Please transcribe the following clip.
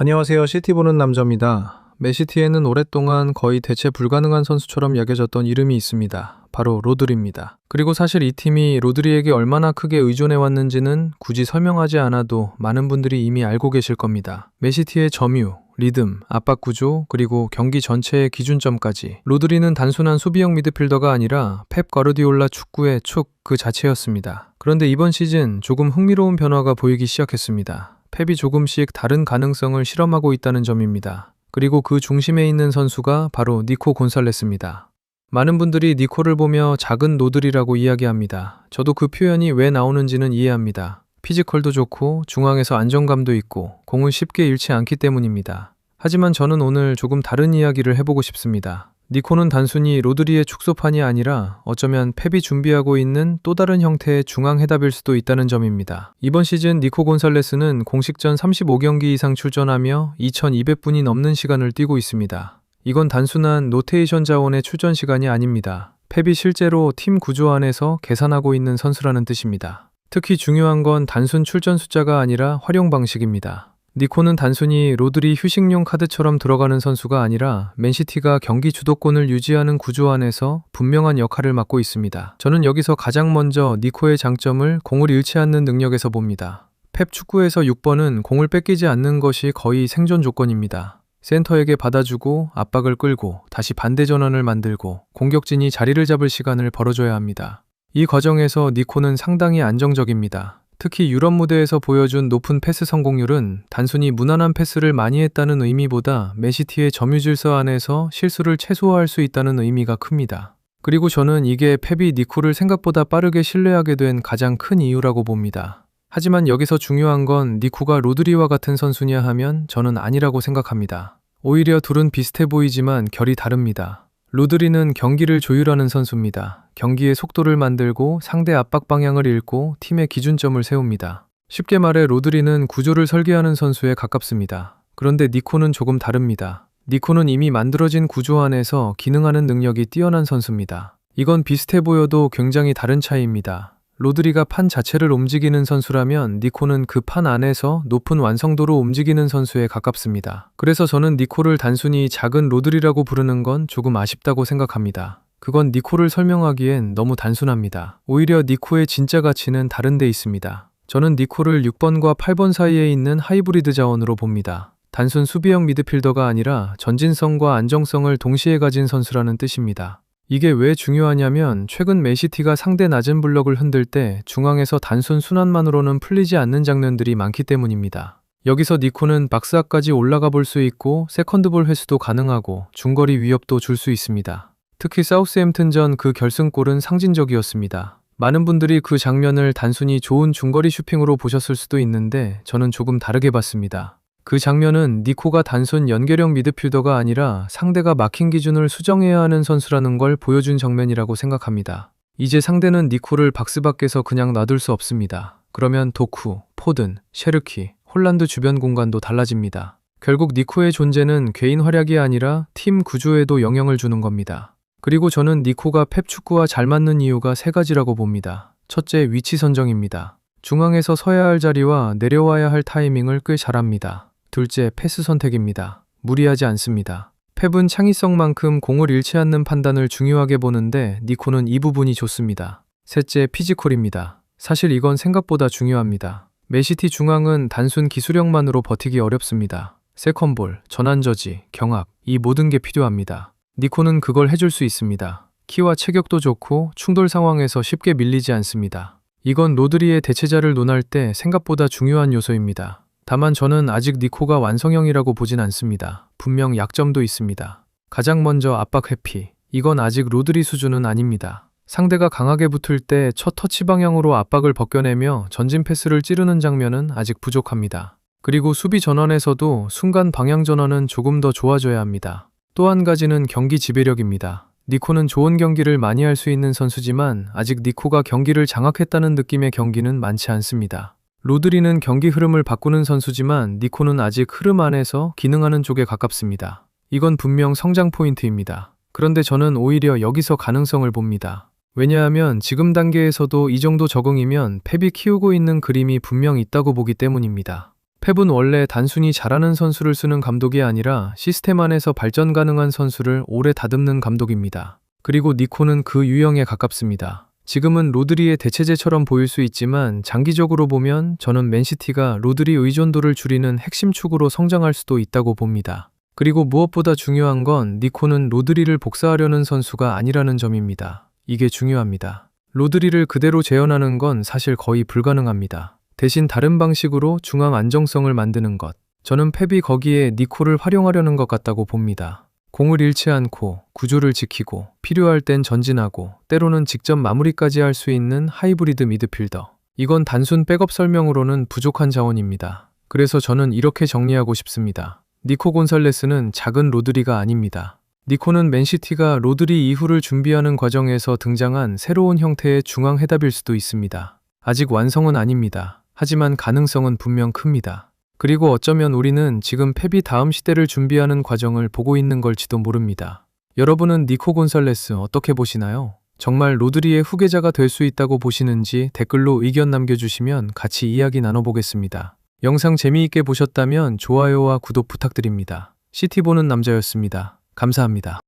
안녕하세요. 시티 보는 남자입니다. 맨시티에는 오랫동안 거의 대체 불가능한 선수처럼 여겨졌던 이름이 있습니다. 바로 로드리입니다. 그리고 사실 이 팀이 로드리에게 얼마나 크게 의존해왔는지는 굳이 설명하지 않아도 많은 분들이 이미 알고 계실 겁니다. 맨시티의 점유, 리듬, 압박 구조, 그리고 경기 전체의 기준점까지 로드리는 단순한 수비형 미드필더가 아니라 펩 과르디올라 축구의 축 그 자체였습니다. 그런데 이번 시즌 조금 흥미로운 변화가 보이기 시작했습니다. 펩이 조금씩 다른 가능성을 실험하고 있다는 점입니다. 그리고 그 중심에 있는 선수가 바로 니코 곤살레스입니다. 많은 분들이 니코를 보며 작은 로드리라고 이야기합니다. 저도 그 표현이 왜 나오는지는 이해합니다. 피지컬도 좋고 중앙에서 안정감도 있고 공을 쉽게 잃지 않기 때문입니다. 하지만 저는 오늘 조금 다른 이야기를 해보고 싶습니다. 니코는 단순히 로드리의 축소판이 아니라 어쩌면 펩이 준비하고 있는 또 다른 형태의 중앙 해답일 수도 있다는 점입니다. 이번 시즌 니코 곤살레스는 공식전 35경기 이상 출전하며 2200분이 넘는 시간을 뛰고 있습니다. 이건 단순한 로테이션 자원의 출전 시간이 아닙니다. 펩이 실제로 팀 구조 안에서 계산하고 있는 선수라는 뜻입니다. 특히 중요한 건 단순 출전 숫자가 아니라 활용 방식입니다. 니코는 단순히 로드리 휴식용 카드처럼 들어가는 선수가 아니라 맨시티가 경기 주도권을 유지하는 구조 안에서 분명한 역할을 맡고 있습니다. 저는 여기서 가장 먼저 니코의 장점을 공을 잃지 않는 능력에서 봅니다. 펩 축구에서 6번은 공을 뺏기지 않는 것이 거의 생존 조건입니다. 센터에게 받아주고 압박을 끌고 다시 반대 전환을 만들고 공격진이 자리를 잡을 시간을 벌어줘야 합니다. 이 과정에서 니코는 상당히 안정적입니다. 특히 유럽 무대에서 보여준 높은 패스 성공률은 단순히 무난한 패스를 많이 했다는 의미보다 맨시티의 점유 질서 안에서 실수를 최소화할 수 있다는 의미가 큽니다. 그리고 저는 이게 펩이 니코를 생각보다 빠르게 신뢰하게 된 가장 큰 이유라고 봅니다. 하지만 여기서 중요한 건 니코가 로드리와 같은 선수냐 하면 저는 아니라고 생각합니다. 오히려 둘은 비슷해 보이지만 결이 다릅니다. 로드리는 경기를 조율하는 선수입니다. 경기의 속도를 만들고 상대 압박 방향을 읽고 팀의 기준점을 세웁니다. 쉽게 말해 로드리는 구조를 설계하는 선수에 가깝습니다. 그런데 니코는 조금 다릅니다. 니코는 이미 만들어진 구조 안에서 기능하는 능력이 뛰어난 선수입니다. 이건 비슷해 보여도 굉장히 다른 차이입니다. 로드리가 판 자체를 움직이는 선수라면 니코는 그 판 안에서 높은 완성도로 움직이는 선수에 가깝습니다. 그래서 저는 니코를 단순히 작은 로드리라고 부르는 건 조금 아쉽다고 생각합니다. 그건 니코를 설명하기엔 너무 단순합니다. 오히려 니코의 진짜 가치는 다른 데 있습니다. 저는 니코를 6번과 8번 사이에 있는 하이브리드 자원으로 봅니다. 단순 수비형 미드필더가 아니라 전진성과 안정성을 동시에 가진 선수라는 뜻입니다. 이게 왜 중요하냐면 최근 맨시티가 상대 낮은 블럭을 흔들 때 중앙에서 단순 순환만으로는 풀리지 않는 장면들이 많기 때문입니다. 여기서 니코는 박스 앞까지 올라가 볼 수 있고 세컨드볼 회수도 가능하고 중거리 위협도 줄 수 있습니다. 특히 사우스햄튼전 그 결승골은 상징적이었습니다. 많은 분들이 그 장면을 단순히 좋은 중거리 슈팅으로 보셨을 수도 있는데 저는 조금 다르게 봤습니다. 그 장면은 니코가 단순 연계형 미드필더가 아니라 상대가 마킹 기준을 수정해야 하는 선수라는 걸 보여준 장면이라고 생각합니다. 이제 상대는 니코를 박스 밖에서 그냥 놔둘 수 없습니다. 그러면 도쿠, 포든, 셰르키, 홀란드 주변 공간도 달라집니다. 결국 니코의 존재는 개인 활약이 아니라 팀 구조에도 영향을 주는 겁니다. 그리고 저는 니코가 펩 축구와 잘 맞는 이유가 세 가지라고 봅니다. 첫째, 위치 선정입니다. 중앙에서 서야 할 자리와 내려와야 할 타이밍을 꽤 잘합니다. 둘째, 패스 선택입니다. 무리하지 않습니다. 펩은 창의성만큼 공을 잃지 않는 판단을 중요하게 보는데 니코는 이 부분이 좋습니다. 셋째, 피지컬입니다. 사실 이건 생각보다 중요합니다. 맨시티 중앙은 단순 기술력만으로 버티기 어렵습니다. 세컨볼, 전환저지, 경합, 이 모든 게 필요합니다. 니코는 그걸 해줄 수 있습니다. 키와 체격도 좋고 충돌 상황에서 쉽게 밀리지 않습니다. 이건 로드리의 대체자를 논할 때 생각보다 중요한 요소입니다. 다만 저는 아직 니코가 완성형이라고 보진 않습니다. 분명 약점도 있습니다. 가장 먼저 압박 회피. 이건 아직 로드리 수준은 아닙니다. 상대가 강하게 붙을 때 첫 터치 방향으로 압박을 벗겨내며 전진 패스를 찌르는 장면은 아직 부족합니다. 그리고 수비 전환에서도 순간 방향 전환은 조금 더 좋아져야 합니다. 또 한 가지는 경기 지배력입니다. 니코는 좋은 경기를 많이 할 수 있는 선수지만 아직 니코가 경기를 장악했다는 느낌의 경기는 많지 않습니다. 로드리는 경기 흐름을 바꾸는 선수지만 니코는 아직 흐름 안에서 기능하는 쪽에 가깝습니다. 이건 분명 성장 포인트입니다. 그런데 저는 오히려 여기서 가능성을 봅니다. 왜냐하면 지금 단계에서도 이 정도 적응이면 펩이 키우고 있는 그림이 분명 있다고 보기 때문입니다. 펩은 원래 단순히 잘하는 선수를 쓰는 감독이 아니라 시스템 안에서 발전 가능한 선수를 오래 다듬는 감독입니다. 그리고 니코는 그 유형에 가깝습니다. 지금은 로드리의 대체제처럼 보일 수 있지만 장기적으로 보면 저는 맨시티가 로드리 의존도를 줄이는 핵심 축으로 성장할 수도 있다고 봅니다. 그리고 무엇보다 중요한 건 니코는 로드리를 복사하려는 선수가 아니라는 점입니다. 이게 중요합니다. 로드리를 그대로 재현하는 건 사실 거의 불가능합니다. 대신 다른 방식으로 중앙 안정성을 만드는 것. 저는 펩이 거기에 니코를 활용하려는 것 같다고 봅니다. 공을 잃지 않고 구조를 지키고 필요할 땐 전진하고 때로는 직접 마무리까지 할 수 있는 하이브리드 미드필더. 이건 단순 백업 설명으로는 부족한 자원입니다. 그래서 저는 이렇게 정리하고 싶습니다. 니코 곤살레스는 작은 로드리가 아닙니다. 니코는 맨시티가 로드리 이후를 준비하는 과정에서 등장한 새로운 형태의 중앙 해답일 수도 있습니다. 아직 완성은 아닙니다. 하지만 가능성은 분명 큽니다. 그리고 어쩌면 우리는 지금 펩이 다음 시대를 준비하는 과정을 보고 있는 걸지도 모릅니다. 여러분은 니코 곤살레스 어떻게 보시나요? 정말 로드리의 후계자가 될 수 있다고 보시는지 댓글로 의견 남겨주시면 같이 이야기 나눠보겠습니다. 영상 재미있게 보셨다면 좋아요와 구독 부탁드립니다. 시티 보는 남자였습니다. 감사합니다.